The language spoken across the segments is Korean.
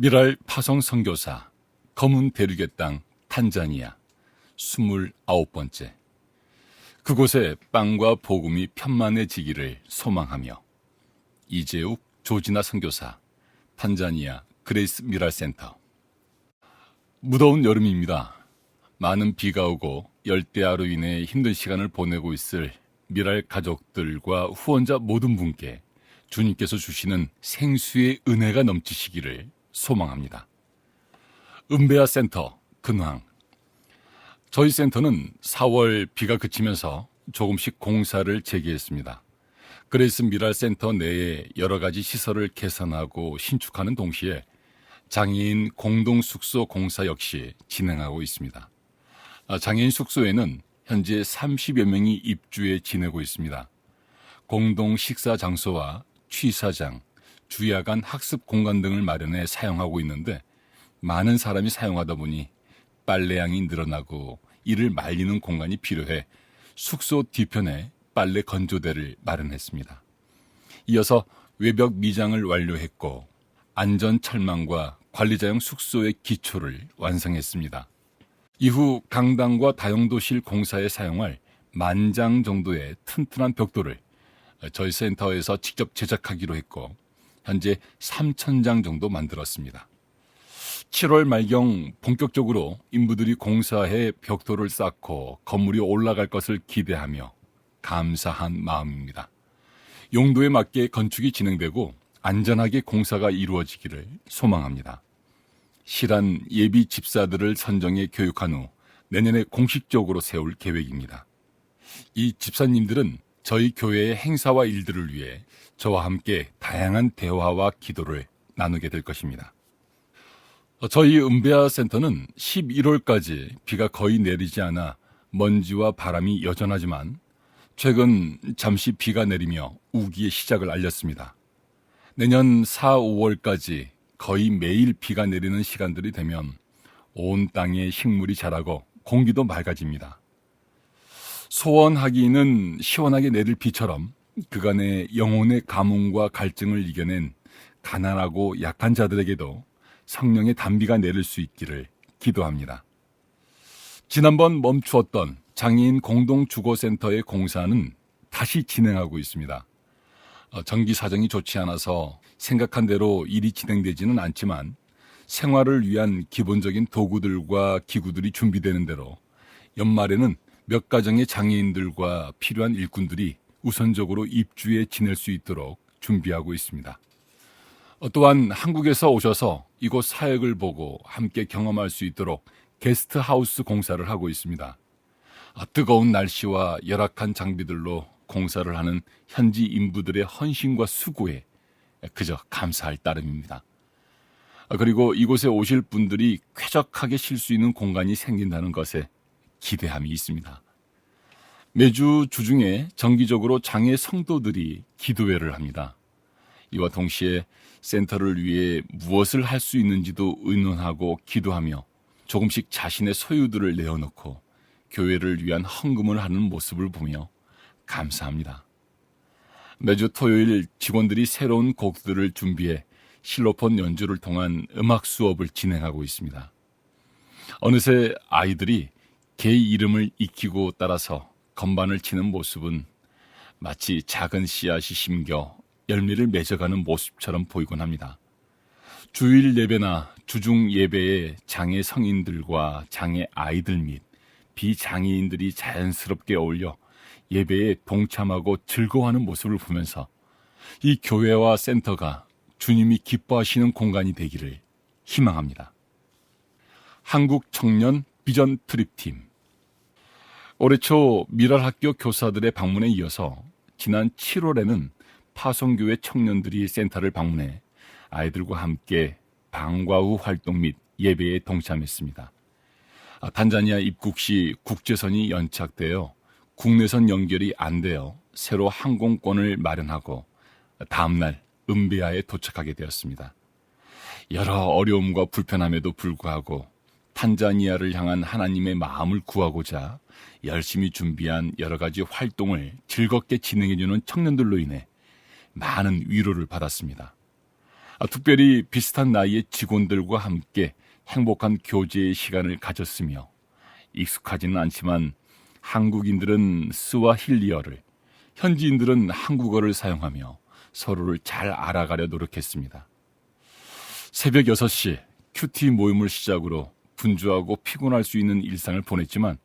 미랄 파송 선교사 검은 대륙의 땅 탄자니아 29번째. 그곳에 빵과 복음이 편만해지기를 소망하며 이재욱 조진아 선교사 탄자니아 그레이스 미랄 센터. 무더운 여름입니다. 많은 비가 오고 열대야로 인해 힘든 시간을 보내고 있을 미랄 가족들과 후원자 모든 분께 주님께서 주시는 생수의 은혜가 넘치시기를 소망합니다. 은배야 센터 근황. 저희 센터는 4월 비가 그치면서 조금씩 공사를 재개했습니다. 그레이스 미랄 센터 내에 여러 가지 시설을 개선하고 신축하는 동시에 장애인 공동 숙소 공사 역시 진행하고 있습니다. 장애인 숙소에는 현재 30여 명이 입주해 지내고 있습니다. 공동 식사 장소와 취사장, 주야간 학습 공간 등을 마련해 사용하고 있는데 많은 사람이 사용하다 보니 빨래량이 늘어나고 이를 말리는 공간이 필요해 숙소 뒤편에 빨래 건조대를 마련했습니다. 이어서 외벽 미장을 완료했고 안전 철망과 관리자용 숙소의 기초를 완성했습니다. 이후 강당과 다용도실 공사에 사용할 10,000장 정도의 튼튼한 벽돌을 저희 센터에서 직접 제작하기로 했고 현재 3,000장 정도 만들었습니다. 7월 말경 본격적으로 인부들이 공사해 벽돌을 쌓고 건물이 올라갈 것을 기대하며 감사한 마음입니다. 용도에 맞게 건축이 진행되고 안전하게 공사가 이루어지기를 소망합니다. 실한 예비 집사들을 선정해 교육한 후 내년에 공식적으로 세울 계획입니다. 이 집사님들은 저희 교회의 행사와 일들을 위해 저와 함께 다양한 대화와 기도를 나누게 될 것입니다. 저희 은배야 센터는 11월까지 비가 거의 내리지 않아 먼지와 바람이 여전하지만 최근 잠시 비가 내리며 우기의 시작을 알렸습니다. 내년 4, 5월까지 거의 매일 비가 내리는 시간들이 되면 온 땅에 식물이 자라고 공기도 맑아집니다. 소원하기는 시원하게 내릴 비처럼 그간의 영혼의 가뭄과 갈증을 이겨낸 가난하고 약한 자들에게도 성령의 단비가 내릴 수 있기를 기도합니다. 지난번 멈추었던 장애인 공동주거센터의 공사는 다시 진행하고 있습니다. 전기 사정이 좋지 않아서 생각한 대로 일이 진행되지는 않지만 생활을 위한 기본적인 도구들과 기구들이 준비되는 대로 연말에는 몇 가정의 장애인들과 필요한 일꾼들이 우선적으로 입주해 지낼 수 있도록 준비하고 있습니다. 또한 한국에서 오셔서 이곳 사역을 보고 함께 경험할 수 있도록 게스트하우스 공사를 하고 있습니다. 뜨거운 날씨와 열악한 장비들로 공사를 하는 현지 인부들의 헌신과 수고에 그저 감사할 따름입니다. 그리고 이곳에 오실 분들이 쾌적하게 쉴 수 있는 공간이 생긴다는 것에 기대함이 있습니다. 매주 주중에 정기적으로 장애 성도들이 기도회를 합니다. 이와 동시에 센터를 위해 무엇을 할 수 있는지도 의논하고 기도하며 조금씩 자신의 소유들을 내어놓고 교회를 위한 헌금을 하는 모습을 보며 감사합니다. 매주 토요일 직원들이 새로운 곡들을 준비해 실로폰 연주를 통한 음악 수업을 진행하고 있습니다. 어느새 아이들이 개 이름을 익히고 따라서 건반을 치는 모습은 마치 작은 씨앗이 심겨 열매를 맺어가는 모습처럼 보이곤 합니다. 주일 예배나 주중 예배에 장애 성인들과 장애 아이들 및 비장애인들이 자연스럽게 어울려 예배에 동참하고 즐거워하는 모습을 보면서 이 교회와 센터가 주님이 기뻐하시는 공간이 되기를 희망합니다. 한국 청년 비전 트립팀. 올해 초 미랄 학교 교사들의 방문에 이어서 지난 7월에는 파송교회 청년들이 센터를 방문해 아이들과 함께 방과 후 활동 및 예배에 동참했습니다. 탄자니아 입국 시 국제선이 연착되어 국내선 연결이 안 되어 새로 항공권을 마련하고 다음날 은배야에 도착하게 되었습니다. 여러 어려움과 불편함에도 불구하고 탄자니아를 향한 하나님의 마음을 구하고자 열심히 준비한 여러 가지 활동을 즐겁게 진행해주는 청년들로 인해 많은 위로를 받았습니다. 특별히 비슷한 나이의 직원들과 함께 행복한 교제의 시간을 가졌으며 익숙하지는 않지만 한국인들은 스와힐리어를, 현지인들은 한국어를 사용하며 서로를 잘 알아가려 노력했습니다. 새벽 6시 큐티 모임을 시작으로 분주하고 피곤할 수 있는 일상을 보냈지만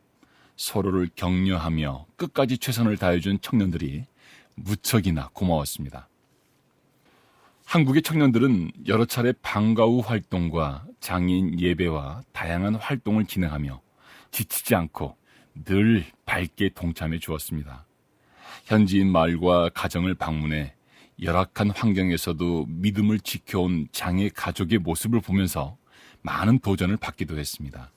서로를 격려하며 끝까지 최선을 다해준 청년들이 무척이나 고마웠습니다. 한국의 청년들은 여러 차례 방과 후 활동과 장애인 예배와 다양한 활동을 진행하며 지치지 않고 늘 밝게 동참해 주었습니다. 현지인 마을과 가정을 방문해 열악한 환경에서도 믿음을 지켜온 장애 가족의 모습을 보면서 많은 도전을 받기도 했습니다.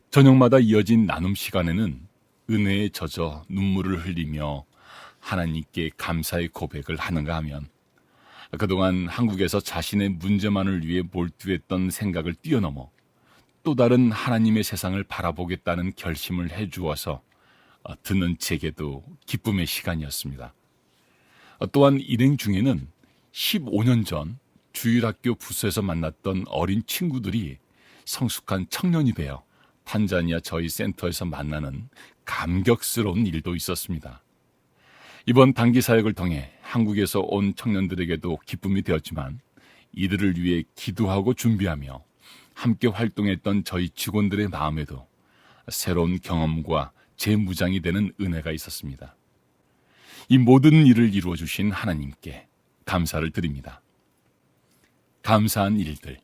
저녁마다 이어진 나눔 시간에는 은혜에 젖어 눈물을 흘리며 하나님께 감사의 고백을 하는가 하면 그동안 한국에서 자신의 문제만을 위해 몰두했던 생각을 뛰어넘어 또 다른 하나님의 세상을 바라보겠다는 결심을 해주어서 듣는 제게도 기쁨의 시간이었습니다. 또한 일행 중에는 15년 전 주일학교 부서에서 만났던 어린 친구들이 성숙한 청년이 되어 탄자니아 저희 센터에서 만나는 감격스러운 일도 있었습니다. 이번 단기 사역을 통해 한국에서 온 청년들에게도 기쁨이 되었지만 이들을 위해 기도하고 준비하며 함께 활동했던 저희 직원들의 마음에도 새로운 경험과 재무장이 되는 은혜가 있었습니다. 이 모든 일을 이루어 주신 하나님께 감사를 드립니다. 감사한 일들.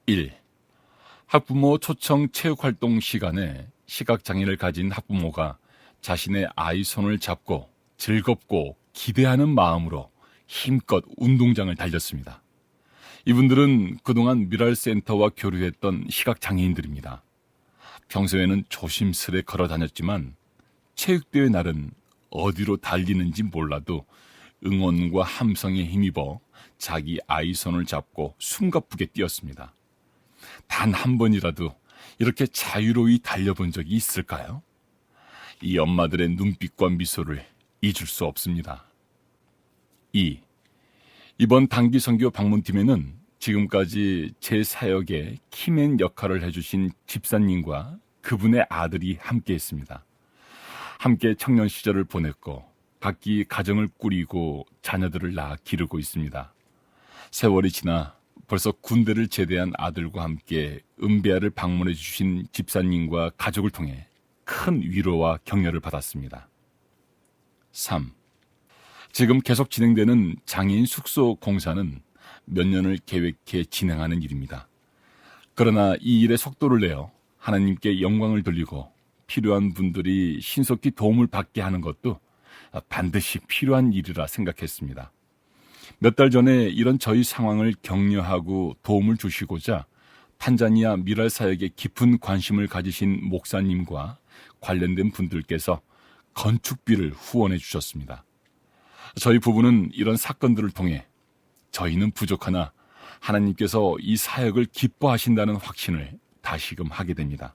1. 학부모 초청 체육활동 시간에 시각장애를 가진 학부모가 자신의 아이 손을 잡고 즐겁고 기대하는 마음으로 힘껏 운동장을 달렸습니다. 이분들은 그동안 미랄센터와 교류했던 시각장애인들입니다. 평소에는 조심스레 걸어 다녔지만 체육대회 날은 어디로 달리는지 몰라도 응원과 함성에 힘입어 자기 아이 손을 잡고 숨가쁘게 뛰었습니다. 단 한 번이라도 이렇게 자유로이 달려본 적이 있을까요? 이 엄마들의 눈빛과 미소를 잊을 수 없습니다. 2. 이번 단기 선교 방문팀에는 지금까지 제 사역에 키맨 역할을 해주신 집사님과 그분의 아들이 함께 했습니다. 함께 청년 시절을 보냈고 각기 가정을 꾸리고 자녀들을 낳아 기르고 있습니다. 세월이 지나 벌써 군대를 제대한 아들과 함께 은베아를 방문해 주신 집사님과 가족을 통해 큰 위로와 격려를 받았습니다. 3. 지금 계속 진행되는 장애인 숙소 공사는 몇 년을 계획해 진행하는 일입니다. 그러나 이 일의 속도를 내어 하나님께 영광을 돌리고 필요한 분들이 신속히 도움을 받게 하는 것도 반드시 필요한 일이라 생각했습니다. 몇 달 전에 이런 저희 상황을 격려하고 도움을 주시고자 탄자니아 미랄 사역에 깊은 관심을 가지신 목사님과 관련된 분들께서 건축비를 후원해 주셨습니다. 저희 부부는 이런 사건들을 통해 저희는 부족하나 하나님께서 이 사역을 기뻐하신다는 확신을 다시금 하게 됩니다.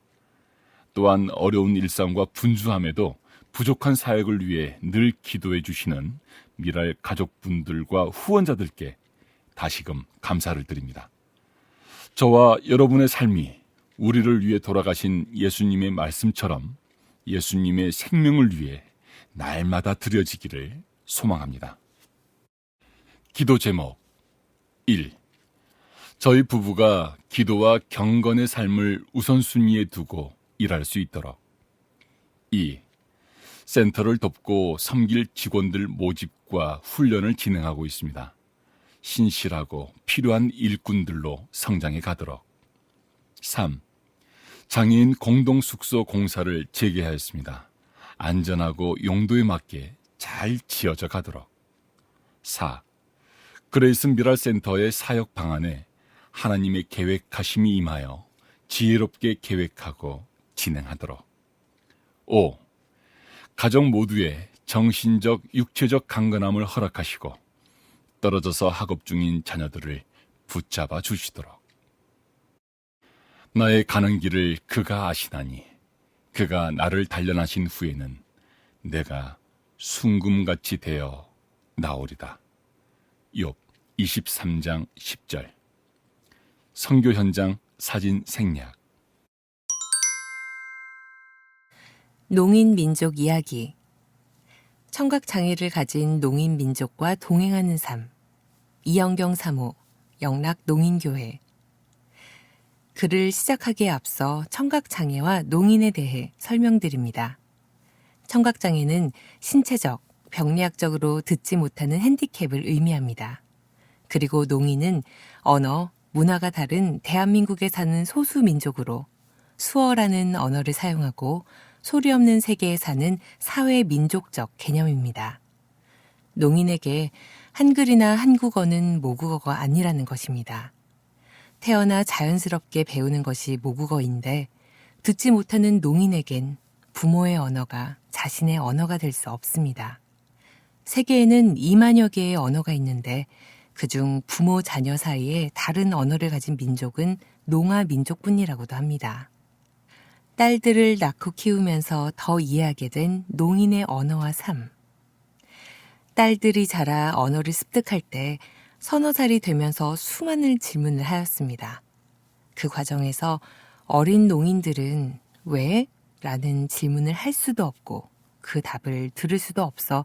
또한 어려운 일상과 분주함에도 부족한 사역을 위해 늘 기도해 주시는 미랄 가족분들과 후원자들께 다시금 감사를 드립니다. 저와 여러분의 삶이 우리를 위해 돌아가신 예수님의 말씀처럼 예수님의 생명을 위해 날마다 드려지기를 소망합니다. 기도 제목 1. 저희 부부가 기도와 경건의 삶을 우선순위에 두고 일할 수 있도록. 2. 센터를 돕고 섬길 직원들 모집과 훈련을 진행하고 있습니다. 신실하고 필요한 일꾼들로 성장해 가도록. 3. 장애인 공동숙소 공사를 재개하였습니다. 안전하고 용도에 맞게 잘 지어져 가도록. 4. 그레이스 미랄 센터의 사역 방안에 하나님의 계획하심이 임하여 지혜롭게 계획하고 진행하도록. 5. 가정 모두의 정신적, 육체적 강건함을 허락하시고 떨어져서 학업 중인 자녀들을 붙잡아 주시도록. 나의 가는 길을 그가 아시나니 그가 나를 단련하신 후에는 내가 순금같이 되어 나오리다. 욥 23장 10절. 선교 현장 사진 생략. 농인 민족 이야기. 청각 장애를 가진 농인 민족과 동행하는 삶. 이영경 사모, 영락 농인교회. 글을 시작하기에 앞서 청각 장애와 농인에 대해 설명드립니다. 청각 장애는 신체적, 병리학적으로 듣지 못하는 핸디캡을 의미합니다. 그리고 농인은 언어, 문화가 다른 대한민국에 사는 소수 민족으로 수어라는 언어를 사용하고 소리 없는 세계에 사는 사회 민족적 개념입니다. 농인에게 한글이나 한국어는 모국어가 아니라는 것입니다. 태어나 자연스럽게 배우는 것이 모국어인데 듣지 못하는 농인에겐 부모의 언어가 자신의 언어가 될 수 없습니다. 세계에는 2만여 개의 언어가 있는데 그중 부모 자녀 사이에 다른 언어를 가진 민족은 농아 민족뿐이라고도 합니다. 딸들을 낳고 키우면서 더 이해하게 된 농인의 언어와 삶. 딸들이 자라 언어를 습득할 때 서너 살이 되면서 수많은 질문을 하였습니다. 그 과정에서 어린 농인들은 왜? 라는 질문을 할 수도 없고 그 답을 들을 수도 없어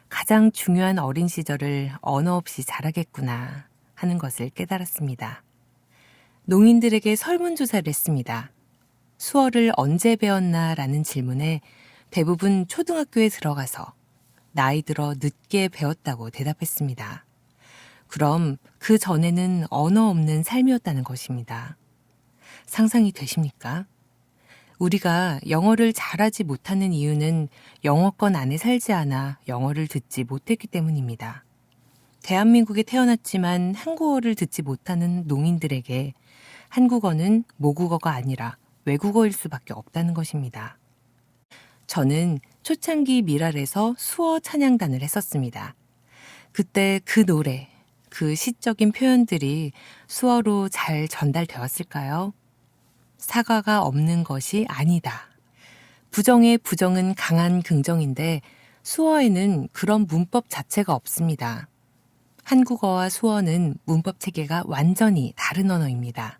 가장 중요한 어린 시절을 언어 없이 자라겠구나 하는 것을 깨달았습니다. 농인들에게 설문조사를 했습니다. 수어를 언제 배웠나 라는 질문에 대부분 초등학교에 들어가서 나이 들어 늦게 배웠다고 대답했습니다. 그럼 그 전에는 언어 없는 삶이었다는 것입니다. 상상이 되십니까? 우리가 영어를 잘하지 못하는 이유는 영어권 안에 살지 않아 영어를 듣지 못했기 때문입니다. 대한민국에 태어났지만 한국어를 듣지 못하는 농인들에게 한국어는 모국어가 아니라 외국어일 수밖에 없다는 것입니다. 저는 초창기 미랄에서 수어 찬양단을 했었습니다. 그때 그 노래, 그 시적인 표현들이 수어로 잘 전달되었을까요? 사과가 없는 것이 아니다. 부정의 부정은 강한 긍정인데 수어에는 그런 문법 자체가 없습니다. 한국어와 수어는 문법 체계가 완전히 다른 언어입니다.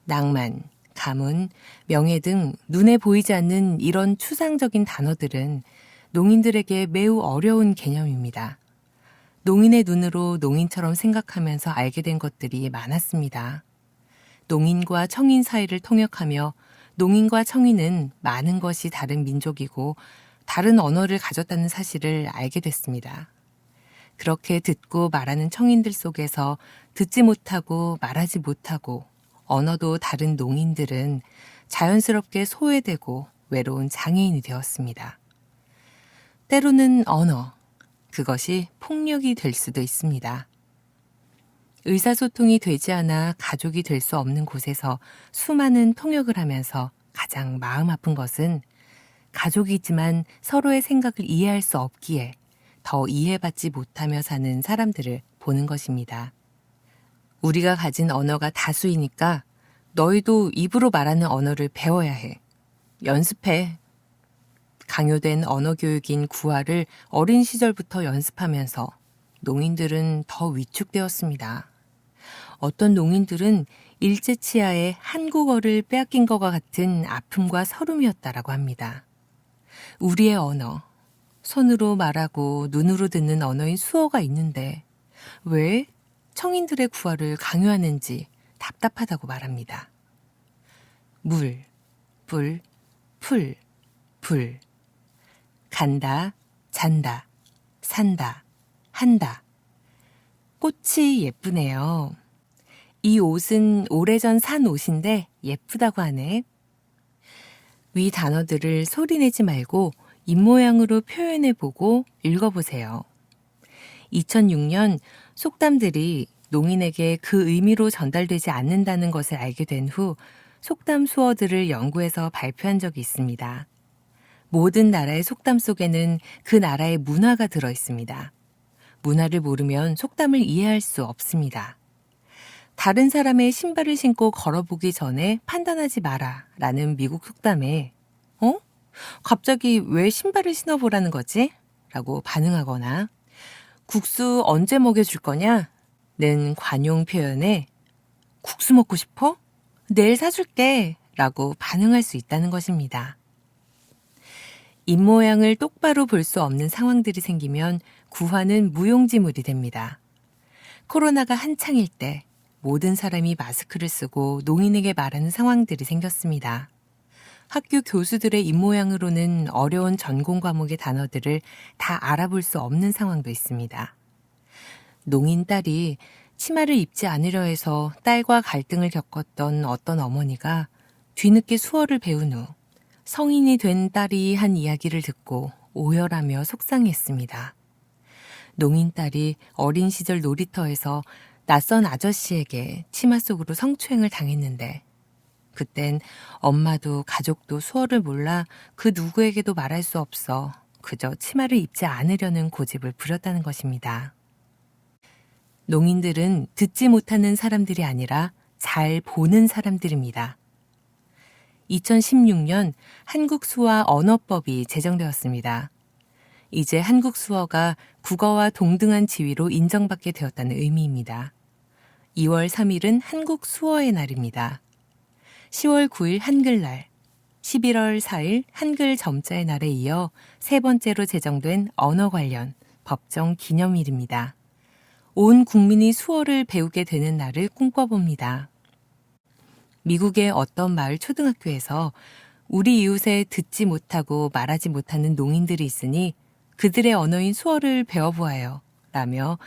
낭만, 가문, 명예 등 눈에 보이지 않는 이런 추상적인 단어들은 농인들에게 매우 어려운 개념입니다. 농인의 눈으로 농인처럼 생각하면서 알게 된 것들이 많았습니다. 농인과 청인 사이를 통역하며 농인과 청인은 많은 것이 다른 민족이고 다른 언어를 가졌다는 사실을 알게 됐습니다. 그렇게 듣고 말하는 청인들 속에서 듣지 못하고 말하지 못하고 언어도 다른 농인들은 자연스럽게 소외되고 외로운 장애인이 되었습니다. 때로는 언어, 그것이 폭력이 될 수도 있습니다. 의사소통이 되지 않아 가족이 될 수 없는 곳에서 수많은 통역을 하면서 가장 마음 아픈 것은 가족이지만 서로의 생각을 이해할 수 없기에 더 이해받지 못하며 사는 사람들을 보는 것입니다. 우리가 가진 언어가 다수이니까 너희도 입으로 말하는 언어를 배워야 해. 연습해. 강요된 언어 교육인 구화를 어린 시절부터 연습하면서 농인들은 더 위축되었습니다. 어떤 농인들은 일제치하에 한국어를 빼앗긴 것과 같은 아픔과 서름이었다라고 합니다. 우리의 언어, 손으로 말하고 눈으로 듣는 언어인 수어가 있는데 왜 청인들의 구화를 강요하는지 답답하다고 말합니다. 물, 불, 풀, 불. 간다, 잔다, 산다, 한다. 꽃이 예쁘네요. 이 옷은 오래전 산 옷인데 예쁘다고 하네. 위 단어들을 소리내지 말고 입모양으로 표현해보고 읽어보세요. 2006년 속담들이 농인에게 그 의미로 전달되지 않는다는 것을 알게 된 후 속담 수어들을 연구해서 발표한 적이 있습니다. 모든 나라의 속담 속에는 그 나라의 문화가 들어 있습니다. 문화를 모르면 속담을 이해할 수 없습니다. 다른 사람의 신발을 신고 걸어보기 전에 판단하지 마라 라는 미국 속담에 갑자기 왜 신발을 신어보라는 거지? 라고 반응하거나 국수 언제 먹여줄 거냐? 는 관용 표현에 국수 먹고 싶어? 내일 사줄게 라고 반응할 수 있다는 것입니다. 입모양을 똑바로 볼 수 없는 상황들이 생기면 구화는 무용지물이 됩니다. 코로나가 한창일 때 모든 사람이 마스크를 쓰고 농인에게 말하는 상황들이 생겼습니다. 학교 교수들의 입모양으로는 어려운 전공 과목의 단어들을 다 알아볼 수 없는 상황도 있습니다. 농인 딸이 치마를 입지 않으려 해서 딸과 갈등을 겪었던 어떤 어머니가 뒤늦게 수어를 배운 후 성인이 된 딸이 한 이야기를 듣고 오열하며 속상했습니다. 농인 딸이 어린 시절 놀이터에서 낯선 아저씨에게 치마 속으로 성추행을 당했는데 그땐 엄마도 가족도 수어를 몰라 그 누구에게도 말할 수 없어 그저 치마를 입지 않으려는 고집을 부렸다는 것입니다. 농인들은 듣지 못하는 사람들이 아니라 잘 보는 사람들입니다. 2016년 한국 수화 언어법이 제정되었습니다. 이제 한국 수어가 국어와 동등한 지위로 인정받게 되었다는 의미입니다. 2월 3일은 한국 수어의 날입니다. 10월 9일 한글날, 11월 4일 한글 점자의 날에 이어 세 번째로 제정된 언어 관련 법정 기념일입니다. 온 국민이 수어를 배우게 되는 날을 꿈꿔봅니다. 미국의 어떤 마을 초등학교에서 우리 이웃에 듣지 못하고 말하지 못하는 농인들이 있으니 그들의 언어인 수어를 배워보아요 라며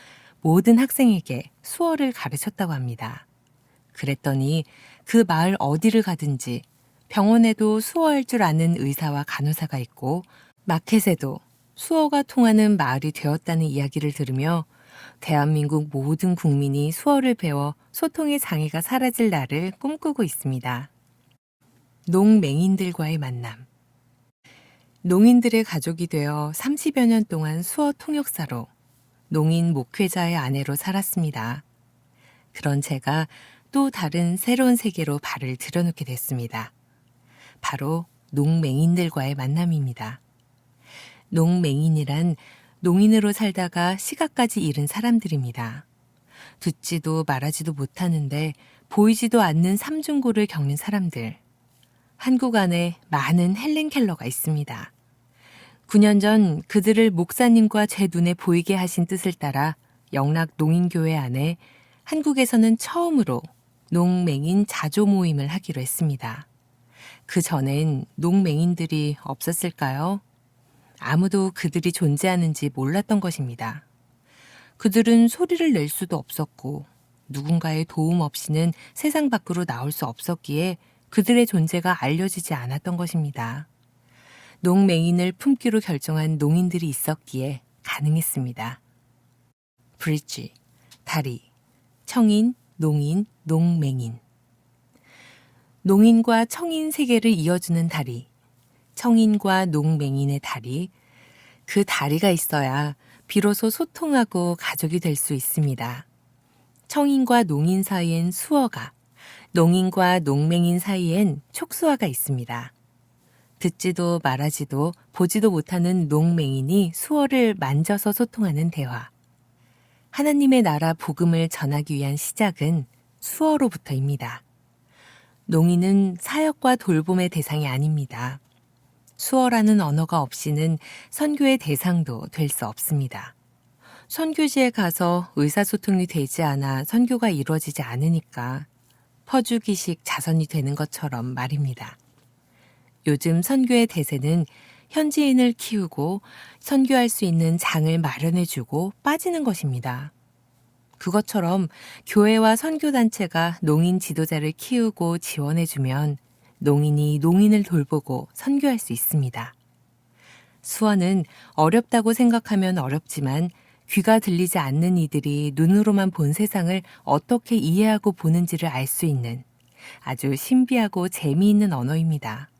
모든 학생에게 수어를 가르쳤다고 합니다. 그랬더니 그 마을 어디를 가든지 병원에도 수어할 줄 아는 의사와 간호사가 있고 마켓에도 수어가 통하는 마을이 되었다는 이야기를 들으며 대한민국 모든 국민이 수어를 배워 소통의 장애가 사라질 날을 꿈꾸고 있습니다. 농맹인들과의 만남. 농인들의 가족이 되어 30여 년 동안 수어 통역사로 농인 목회자의 아내로 살았습니다. 그런 제가 또 다른 새로운 세계로 발을 들여놓게 됐습니다. 바로 농맹인들과의 만남입니다. 농맹인이란 농인으로 살다가 시각까지 잃은 사람들입니다. 듣지도 말하지도 못하는데 보이지도 않는 삼중고를 겪는 사람들. 한국 안에 많은 헬렌 켈러가 있습니다. 9년 전 그들을 목사님과 제 눈에 보이게 하신 뜻을 따라 영락 농인교회 안에 한국에서는 처음으로 농맹인 자조 모임을 하기로 했습니다. 그 전엔 농맹인들이 없었을까요? 아무도 그들이 존재하는지 몰랐던 것입니다. 그들은 소리를 낼 수도 없었고 누군가의 도움 없이는 세상 밖으로 나올 수 없었기에 그들의 존재가 알려지지 않았던 것입니다. 농맹인을 품기로 결정한 농인들이 있었기에 가능했습니다. 브릿지, 다리, 청인, 농인, 농맹인. 농인과 청인 세계를 이어주는 다리, 청인과 농맹인의 다리, 그 다리가 있어야 비로소 소통하고 가족이 될 수 있습니다. 청인과 농인 사이엔 수어가, 농인과 농맹인 사이엔 촉수화가 있습니다. 듣지도 말하지도 보지도 못하는 농맹인이 수어를 만져서 소통하는 대화. 하나님의 나라 복음을 전하기 위한 시작은 수어로부터입니다. 농인은 사역과 돌봄의 대상이 아닙니다. 수어라는 언어가 없이는 선교의 대상도 될 수 없습니다. 선교지에 가서 의사소통이 되지 않아 선교가 이루어지지 않으니까 퍼주기식 자선이 되는 것처럼 말입니다. 요즘 선교의 대세는 현지인을 키우고 선교할 수 있는 장을 마련해주고 빠지는 것입니다. 그것처럼 교회와 선교단체가 농인 지도자를 키우고 지원해주면 농인이 농인을 돌보고 선교할 수 있습니다. 수어는 어렵다고 생각하면 어렵지만 귀가 들리지 않는 이들이 눈으로만 본 세상을 어떻게 이해하고 보는지를 알 수 있는 아주 신비하고 재미있는 언어입니다.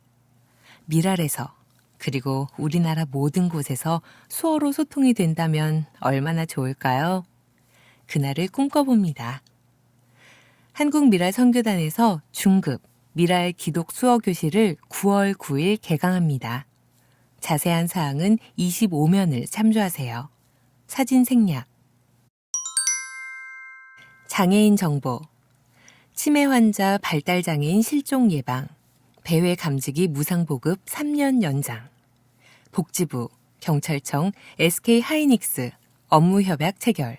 미랄에서 그리고 우리나라 모든 곳에서 수어로 소통이 된다면 얼마나 좋을까요? 그날을 꿈꿔봅니다. 한국미랄 선교단에서 중급 미랄 기독 수어 교실을 9월 9일 개강합니다. 자세한 사항은 25면을 참조하세요. 사진 생략. 장애인 정보, 치매 환자 발달 장애인 실종 예방, 배회 감지기 무상 보급 3년 연장, 복지부, 경찰청, SK 하이닉스 업무 협약 체결,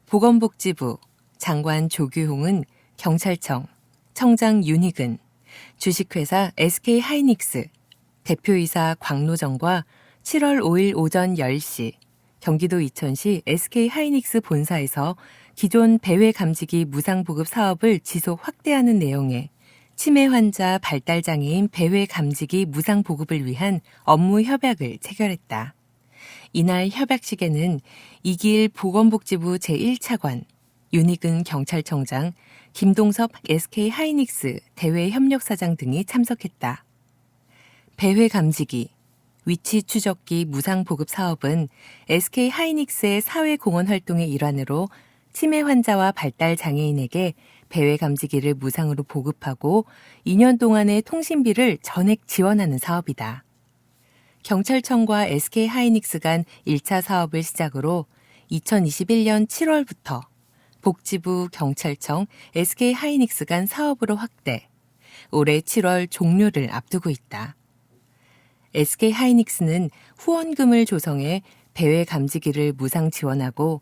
보건복지부, 장관 조규홍은 경찰청, 청장 윤희근, 주식회사 SK 하이닉스, 대표이사 광노정과 7월 5일 오전 10시 경기도 이천시 SK 하이닉스 본사에서 기존 배회 감지기 무상 보급 사업을 지속 확대하는 내용의 치매 환자 발달 장애인 배회 감지기 무상 보급을 위한 업무 협약을 체결했다. 이날 협약식에는 이기일 보건복지부 제1차관, 윤희근 경찰청장, 김동섭 SK 하이닉스 대외 협력사장 등이 참석했다. 배회 감지기, 위치 추적기 무상 보급 사업은 SK 하이닉스의 사회공헌 활동의 일환으로 치매 환자와 발달 장애인에게 배회 감지기를 무상으로 보급하고 2년 동안의 통신비를 전액 지원하는 사업이다. 경찰청과 SK 하이닉스 간 1차 사업을 시작으로 2021년 7월부터 복지부, 경찰청, SK 하이닉스 간 사업으로 확대, 올해 7월 종료를 앞두고 있다. SK 하이닉스는 후원금을 조성해 배회 감지기를 무상 지원하고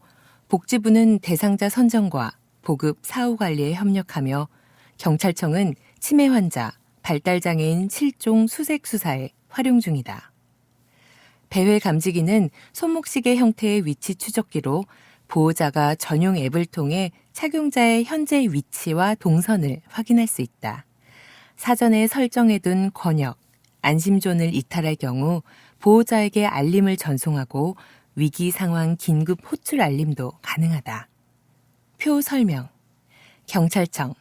복지부는 대상자 선정과 보급 사후 관리에 협력하며 경찰청은 치매 환자, 발달 장애인 실종 수색 수사에 활용 중이다. 배회 감지기는 손목시계 형태의 위치 추적기로 보호자가 전용 앱을 통해 착용자의 현재 위치와 동선을 확인할 수 있다. 사전에 설정해둔 권역, 안심존을 이탈할 경우 보호자에게 알림을 전송하고 위기 상황 긴급 호출 알림도 가능하다. 표 설명. 경찰청,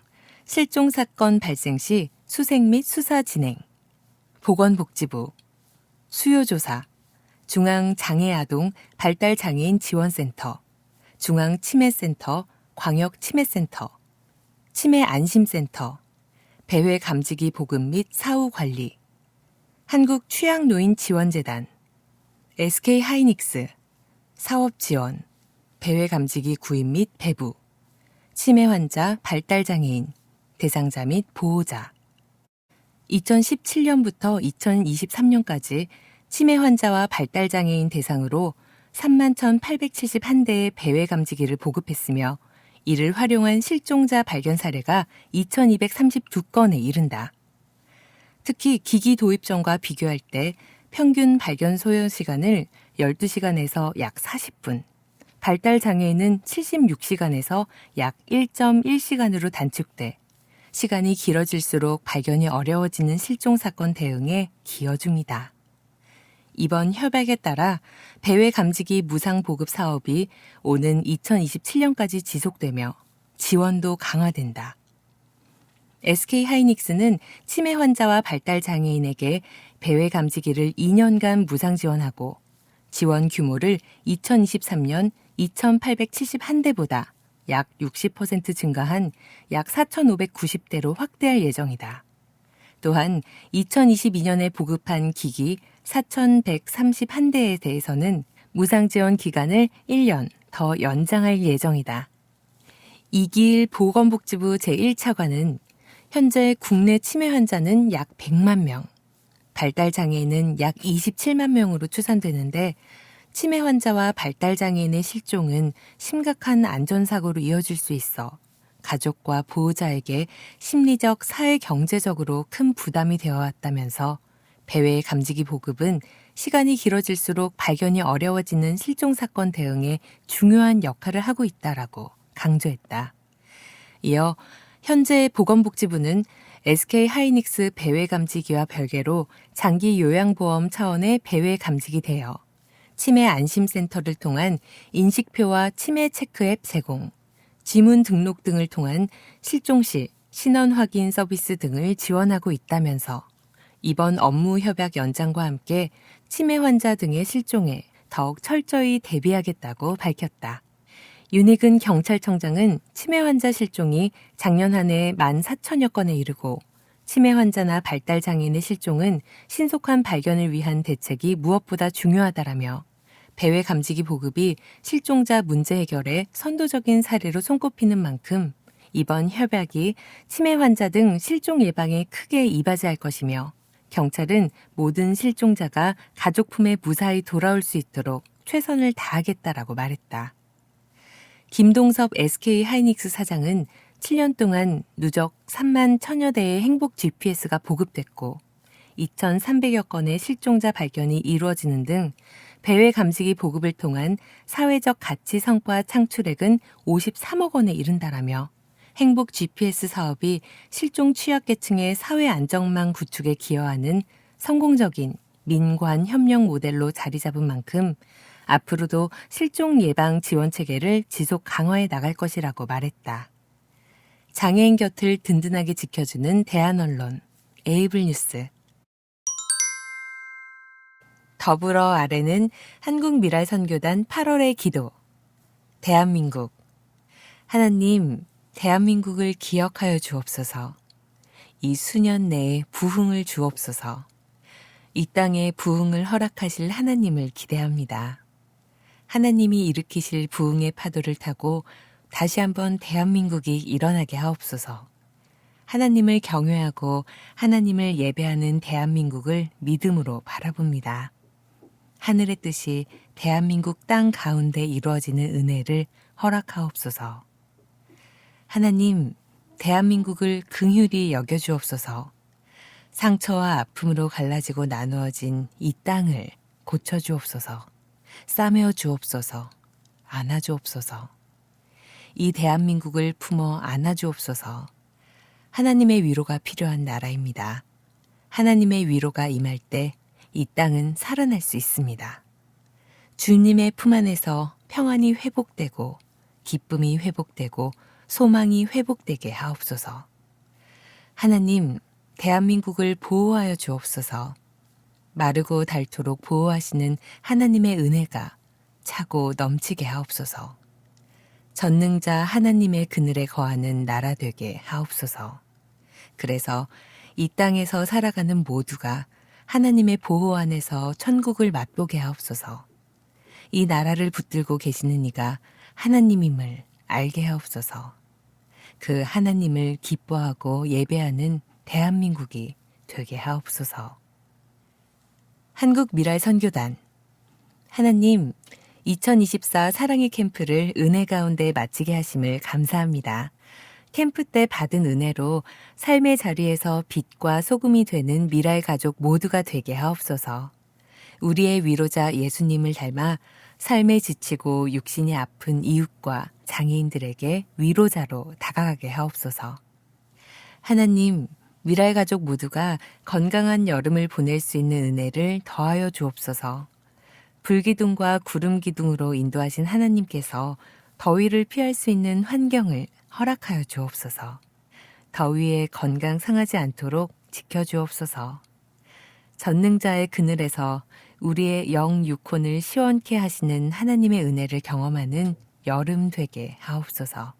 실종 사건 발생 시 수색 및 수사 진행. 보건복지부, 수요조사, 중앙장애아동 발달장애인 지원센터, 중앙치매센터, 광역치매센터, 치매안심센터, 배회 감지기 보급 및 사후 관리, 한국취약노인지원재단, SK 하이닉스, 사업지원, 배회 감지기 구입 및 배부, 치매 환자, 발달 장애인, 대상자 및 보호자. 2017년부터 2023년까지 치매 환자와 발달 장애인 대상으로 31,871대의 배회 감지기를 보급했으며 이를 활용한 실종자 발견 사례가 2,232건에 이른다. 특히 기기 도입 전과 비교할 때 평균 발견 소요 시간을 12시간에서 약 40분, 발달 장애인은 76시간에서 약 1.1시간으로 단축돼 시간이 길어질수록 발견이 어려워지는 실종 사건 대응에 기여 중이다. 이번 협약에 따라 배회 감지기 무상 보급 사업이 오는 2027년까지 지속되며 지원도 강화된다. SK 하이닉스는 치매 환자와 발달 장애인에게 배회 감지기를 2년간 무상 지원하고 지원 규모를 2023년 2,871대보다 약 60% 증가한 약 4,590대로 확대할 예정이다. 또한 2022년에 보급한 기기 4,131대에 대해서는 무상 지원 기간을 1년 더 연장할 예정이다. 이기일 보건복지부 제1차관은 현재 국내 치매 환자는 약 100만 명, 발달 장애인은 약 27만 명으로 추산되는데 치매 환자와 발달 장애인의 실종은 심각한 안전사고로 이어질 수 있어 가족과 보호자에게 심리적, 사회 경제적으로 큰 부담이 되어 왔다면서 배회 감지기 보급은 시간이 길어질수록 발견이 어려워지는 실종 사건 대응에 중요한 역할을 하고 있다라고 강조했다. 이어 현재 보건복지부는 SK 하이닉스 배회 감지기와 별개로 장기 요양보험 차원의 배회 감지기 대여, 치매 안심센터를 통한 인식표와 치매 체크 앱 제공, 지문 등록 등을 통한 실종 시 신원 확인 서비스 등을 지원하고 있다면서 이번 업무 협약 연장과 함께 치매 환자 등의 실종에 더욱 철저히 대비하겠다고 밝혔다. 윤희근 경찰청장은 치매 환자 실종이 작년 한 해 14,000여 건에 이르고 치매 환자나 발달 장애인의 실종은 신속한 발견을 위한 대책이 무엇보다 중요하다라며 배회 감지기 보급이 실종자 문제 해결에 선도적인 사례로 손꼽히는 만큼 이번 협약이 치매 환자 등 실종 예방에 크게 이바지할 것이며 경찰은 모든 실종자가 가족 품에 무사히 돌아올 수 있도록 최선을 다하겠다라고 말했다. 김동섭 SK 하이닉스 사장은 7년 동안 누적 3만 1000여 대의 행복 GPS가 보급됐고 2,300여 건의 실종자 발견이 이루어지는 등 배회 감지기 보급을 통한 사회적 가치 성과 창출액은 53억 원에 이른다라며 행복 GPS 사업이 실종 취약계층의 사회 안정망 구축에 기여하는 성공적인 민관 협력 모델로 자리 잡은 만큼 앞으로도 실종 예방 지원 체계를 지속 강화해 나갈 것이라고 말했다. 장애인 곁을 든든하게 지켜주는 대한언론 에이블뉴스. 더불어 아래는 한국미랄선교단 8월의 기도. 대한민국. 하나님, 대한민국을 기억하여 주옵소서. 이 수년 내에 부흥을 주옵소서. 이 땅에 부흥을 허락하실 하나님을 기대합니다. 하나님이 일으키실 부흥의 파도를 타고 다시 한번 대한민국이 일어나게 하옵소서. 하나님을 경외하고 하나님을 예배하는 대한민국을 믿음으로 바라봅니다. 하늘의 뜻이 대한민국 땅 가운데 이루어지는 은혜를 허락하옵소서. 하나님, 대한민국을 긍휼히 여겨주옵소서. 상처와 아픔으로 갈라지고 나누어진 이 땅을 고쳐주옵소서. 싸매어 주옵소서. 안아주옵소서. 이 대한민국을 품어 안아주옵소서. 하나님의 위로가 필요한 나라입니다. 하나님의 위로가 임할 때 이 땅은 살아날 수 있습니다. 주님의 품 안에서 평안이 회복되고 기쁨이 회복되고 소망이 회복되게 하옵소서. 하나님, 대한민국을 보호하여 주옵소서. 마르고 닳도록 보호하시는 하나님의 은혜가 차고 넘치게 하옵소서. 전능자 하나님의 그늘에 거하는 나라 되게 하옵소서. 그래서 이 땅에서 살아가는 모두가 하나님의 보호 안에서 천국을 맛보게 하옵소서. 이 나라를 붙들고 계시는 이가 하나님임을 알게 하옵소서. 그 하나님을 기뻐하고 예배하는 대한민국이 되게 하옵소서. 한국미랄선교단. 하나님, 2024 사랑의 캠프를 은혜 가운데 마치게 하심을 감사합니다. 캠프 때 받은 은혜로 삶의 자리에서 빛과 소금이 되는 미랄 가족 모두가 되게 하옵소서. 우리의 위로자 예수님을 닮아 삶에 지치고 육신이 아픈 이웃과 장애인들에게 위로자로 다가가게 하옵소서. 하나님, 미랄 가족 모두가 건강한 여름을 보낼 수 있는 은혜를 더하여 주옵소서. 불기둥과 구름기둥으로 인도하신 하나님께서 더위를 피할 수 있는 환경을 허락하여 주옵소서. 더위에 건강 상하지 않도록 지켜주옵소서. 전능자의 그늘에서 우리의 영 육혼을 시원케 하시는 하나님의 은혜를 경험하는 여름 되게 하옵소서.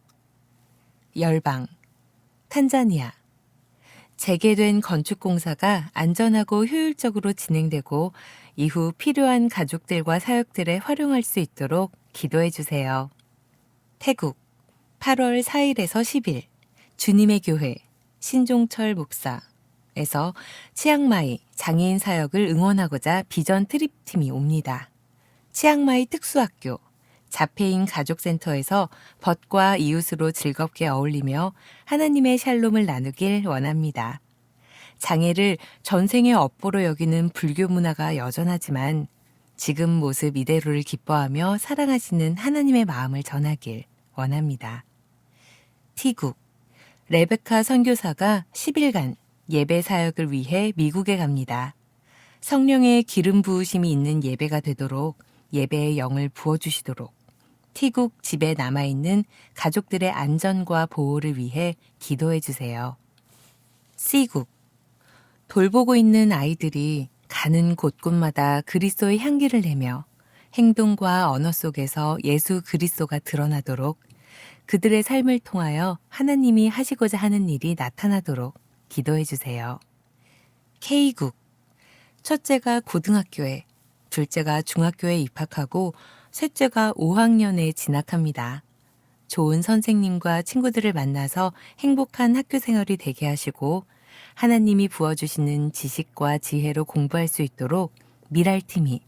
열방. 탄자니아. 재개된 건축공사가 안전하고 효율적으로 진행되고 이후 필요한 가족들과 사역들에 활용할 수 있도록 기도해 주세요. 태국 8월 4일에서 10일 주님의 교회 신종철 목사에서 치앙마이 장애인 사역을 응원하고자 비전 트립팀이 옵니다. 치앙마이 특수학교 자폐인 가족센터에서 벗과 이웃으로 즐겁게 어울리며 하나님의 샬롬을 나누길 원합니다. 장애를 전생의 업보로 여기는 불교 문화가 여전하지만 지금 모습 이대로를 기뻐하며 사랑하시는 하나님의 마음을 전하길 원합니다. 티국 레베카 선교사가 10일간 예배 사역을 위해 미국에 갑니다. 성령의 기름 부으심이 있는 예배가 되도록 예배의 영을 부어주시도록 티국 집에 남아있는 가족들의 안전과 보호를 위해 기도해 주세요. C국 돌보고 있는 아이들이 가는 곳곳마다 그리스도의 향기를 내며 행동과 언어 속에서 예수 그리스도가 드러나도록 그들의 삶을 통하여 하나님이 하시고자 하는 일이 나타나도록 기도해 주세요. K국 첫째가 고등학교에 둘째가 중학교에 입학하고 셋째가 5학년에 진학합니다. 좋은 선생님과 친구들을 만나서 행복한 학교 생활이 되게 하시고 하나님이 부어주시는 지식과 지혜로 공부할 수 있도록 미랄팀이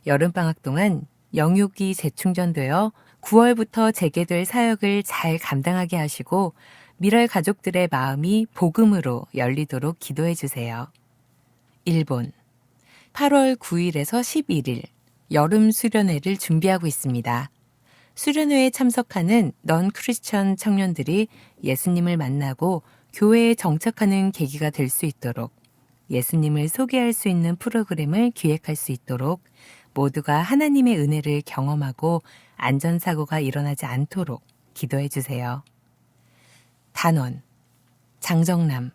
여름방학 동안 영육이 재충전되어 9월부터 재개될 사역을 잘 감당하게 하시고 미랄 가족들의 마음이 복음으로 열리도록 기도해 주세요. 일본 8월 9일에서 11일 여름 수련회를 준비하고 있습니다. 수련회에 참석하는 넌 크리스천 청년들이 예수님을 만나고 교회에 정착하는 계기가 될 수 있도록 예수님을 소개할 수 있는 프로그램을 기획할 수 있도록 모두가 하나님의 은혜를 경험하고 안전사고가 일어나지 않도록 기도해 주세요. 단원 장정남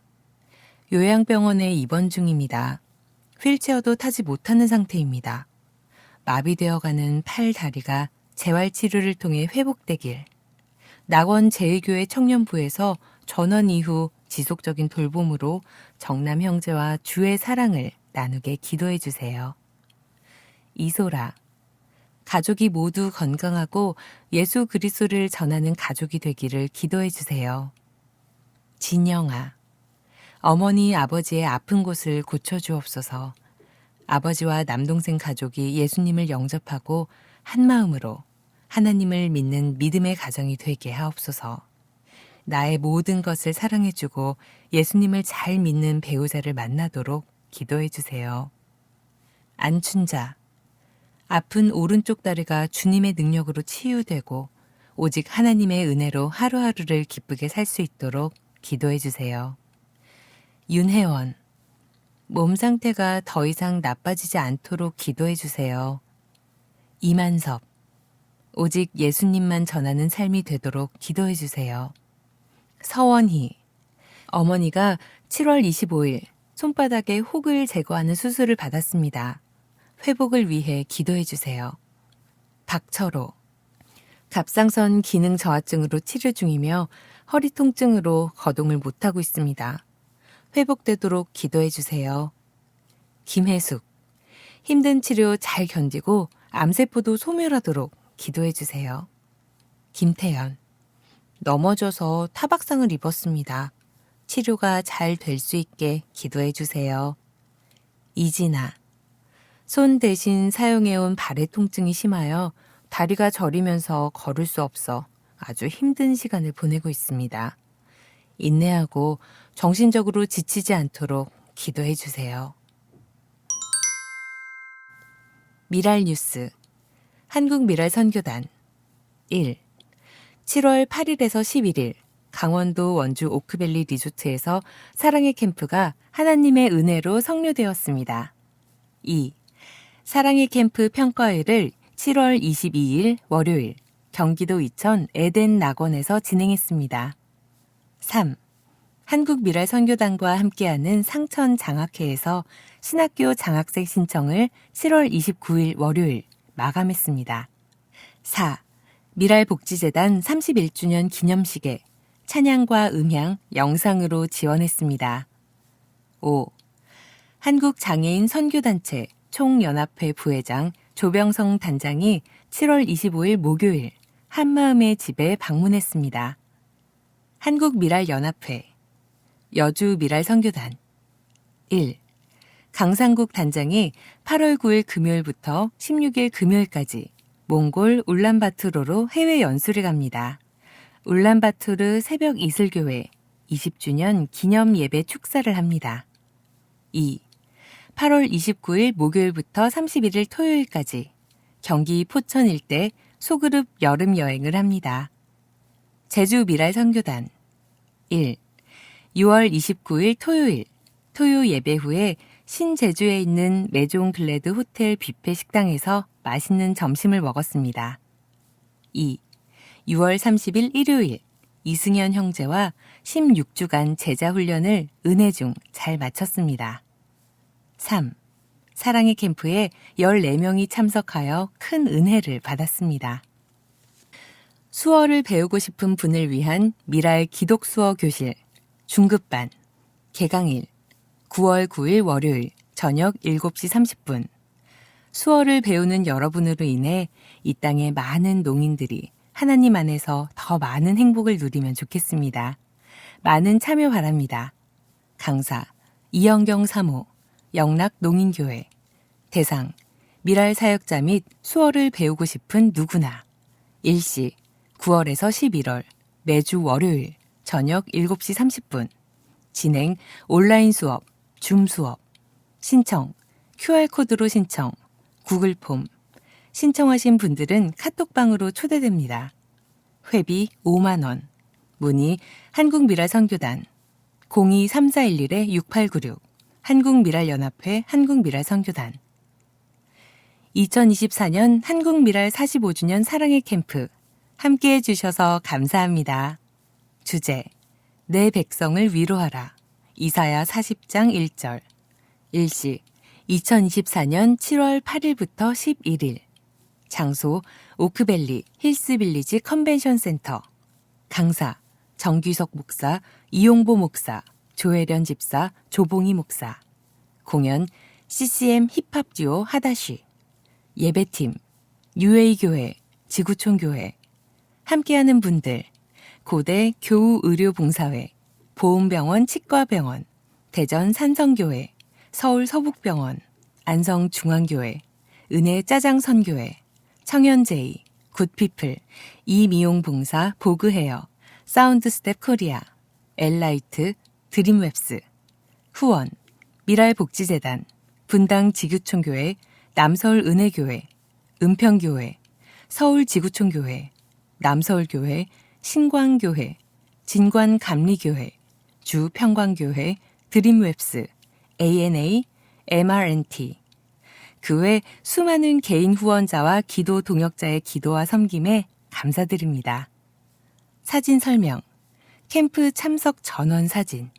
요양병원에 입원 중입니다. 휠체어도 타지 못하는 상태입니다. 마비되어가는 팔, 다리가 재활치료를 통해 회복되길 낙원 제1교회 청년부에서 전원 이후 지속적인 돌봄으로 정남 형제와 주의 사랑을 나누게 기도해 주세요. 이소라 가족이 모두 건강하고 예수 그리스도를 전하는 가족이 되기를 기도해 주세요. 진영아 어머니 아버지의 아픈 곳을 고쳐주옵소서. 아버지와 남동생 가족이 예수님을 영접하고 한마음으로 하나님을 믿는 믿음의 가정이 되게 하옵소서. 나의 모든 것을 사랑해주고 예수님을 잘 믿는 배우자를 만나도록 기도해 주세요. 안춘자 아픈 오른쪽 다리가 주님의 능력으로 치유되고 오직 하나님의 은혜로 하루하루를 기쁘게 살 수 있도록 기도해 주세요. 윤혜원 몸 상태가 더 이상 나빠지지 않도록 기도해 주세요. 이만섭 오직 예수님만 전하는 삶이 되도록 기도해 주세요. 서원희 어머니가 7월 25일 손바닥에 혹을 제거하는 수술을 받았습니다. 회복을 위해 기도해 주세요. 박철호 갑상선 기능 저하증으로 치료 중이며 허리 통증으로 거동을 못하고 있습니다. 회복되도록 기도해 주세요. 김혜숙 힘든 치료 잘 견디고 암세포도 소멸하도록 기도해 주세요. 김태연 넘어져서 타박상을 입었습니다. 치료가 잘 될 수 있게 기도해 주세요. 이진아 손 대신 사용해온 발의 통증이 심하여 다리가 저리면서 걸을 수 없어 아주 힘든 시간을 보내고 있습니다. 인내하고 정신적으로 지치지 않도록 기도해 주세요. 미랄 뉴스 한국 미랄 선교단 1. 7월 8일에서 11일 강원도 원주 오크밸리 리조트에서 사랑의 캠프가 하나님의 은혜로 성료되었습니다. 2. 사랑의 캠프 평가회를 7월 22일 월요일 경기도 이천 에덴 낙원에서 진행했습니다. 3. 한국 미랄 선교단과 함께하는 상천 장학회에서 신학교 장학생 신청을 7월 29일 월요일 마감했습니다. 4. 미랄 복지재단 31주년 기념식에 찬양과 음향, 영상으로 지원했습니다. 5. 한국장애인 선교단체 총연합회 부회장 조병성 단장이 7월 25일 목요일 한마음의 집에 방문했습니다. 한국미랄연합회 여주 미랄 선교단 1. 강상국 단장이 8월 9일 금요일부터 16일 금요일까지 몽골 울란바토르로 해외 연수를 갑니다. 울란바토르 새벽 이슬교회 20주년 기념 예배 축사를 합니다. 2. 8월 29일 목요일부터 31일 토요일까지 경기 포천 일대 소그룹 여름 여행을 합니다. 제주 미랄 선교단 1. 6월 29일 토요일 토요 예배 후에 신제주에 있는 메종 글래드 호텔 뷔페 식당에서 맛있는 점심을 먹었습니다. 2. 6월 30일 일요일 이승현 형제와 16주간 제자 훈련을 은혜 중 잘 마쳤습니다. 3. 사랑의 캠프에 14명이 참석하여 큰 은혜를 받았습니다. 수어를 배우고 싶은 분을 위한 미랄 기독수어 교실 중급반 개강일 9월 9일 월요일 저녁 7시 30분 수어를 배우는 여러분으로 인해 이 땅의 많은 농인들이 하나님 안에서 더 많은 행복을 누리면 좋겠습니다. 많은 참여 바랍니다. 강사 이영경 사모, 영락농인교회. 대상 미랄 사역자 및 수어를 배우고 싶은 누구나. 일시 9월에서 11월 매주 월요일 저녁 7시 30분. 진행 온라인 수업, 줌 수업. 신청 QR코드로 신청, 구글 폼. 신청하신 분들은 카톡방으로 초대됩니다. 회비 5만 원. 문의 한국미랄선교단 02-3411-6896 한국미랄연합회 한국미랄선교단. 2024년 한국미랄 45주년 사랑의 캠프 함께해 주셔서 감사합니다. 주제 내 백성을 위로하라. 이사야 40장 1절. 일시 2024년 7월 8일부터 11일. 장소 오크밸리 힐스빌리지 컨벤션 센터. 강사 정규석 목사, 이용보 목사, 조혜련 집사, 조봉희 목사. 공연 CCM 힙합 듀오 하다쉬. 예배팀 UA교회, 지구촌교회. 함께하는 분들 고대 교우의료봉사회, 보훈병원 치과병원, 대전 산성교회, 서울 서북병원, 안성중앙교회, 은혜짜장선교회, 청년제이, 굿피플, 이미용봉사 보그헤어, 사운드스텝 코리아, 엘라이트, 드림웹스. 후원 미랄복지재단, 분당 지구촌교회, 남서울 은혜교회, 은평교회, 서울지구촌교회, 남서울교회, 신광교회, 진관감리교회, 주평광교회, 드림웹스, ANA, MRNT. 그 외 수많은 개인 후원자와 기도 동역자의 기도와 섬김에 감사드립니다. 사진 설명, 캠프 참석 전원 사진,